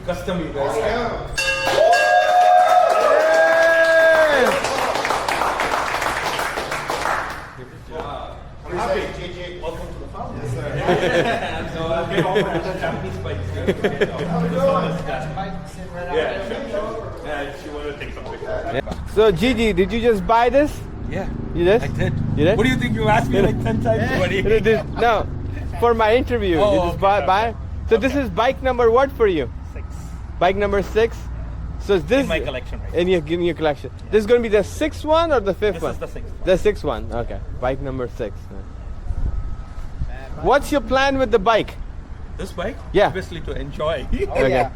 custom you guys have. I'm happy. JJ, welcome to the family. Yes, sir. So I'll get all the Japanese bikes here. Yeah, she wanted to take some pictures. So Gigi, did you just buy this? Yeah, You did? I did. You did? What do you think? You asked me like 10 times already. No, for my interview. Oh, you just okay, buy. So this is bike number what for you? 6. Bike number 6. So is this In my collection, right? in your collection? This is going to be the 6th one or the 5th This one? is the 6th one. The 6th one. Okay. Bike number 6. What's your plan with the bike? This bike? Yeah. Obviously to enjoy. Okay.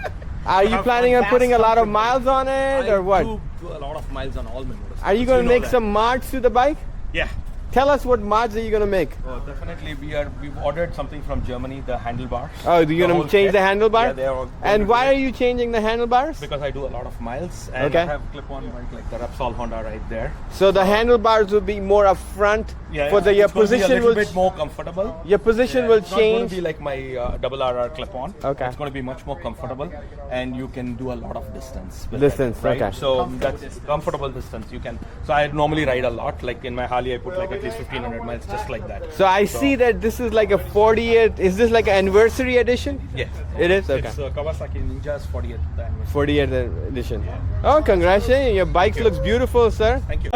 Are you planning on putting a lot of miles on it or what? I do a lot of miles on all my motorcycles. Are you going to know make that. some mods to the bike? Yeah. Tell us what mods are you going to make? Oh, definitely. We've ordered something from Germany, the handlebars. Oh, you're going to change the handlebar? Yeah, they are. And why are you changing the handlebars? Because I do a lot of miles and Okay. I have clip-on bike like the Repsol Honda right there. So the handlebars will be more up front. For the your It's gonna be position a little will bit more comfortable. your position will It's not going change. to be like my double RR clip-on. Okay. It's going to be much more comfortable, and you can do a lot of distance. With Distance, it, right? okay. So that's comfortable distance. You can. So I normally ride a lot. Like in my Harley, I put like at least 1,500 miles, just like that. So I see that this is like a 40th. Is this like an anniversary edition? Yeah. It is? Okay. It's Kawasaki Ninja's 40th anniversary. 40th edition. Oh, congratulations! Your bike looks beautiful, sir. Thank you.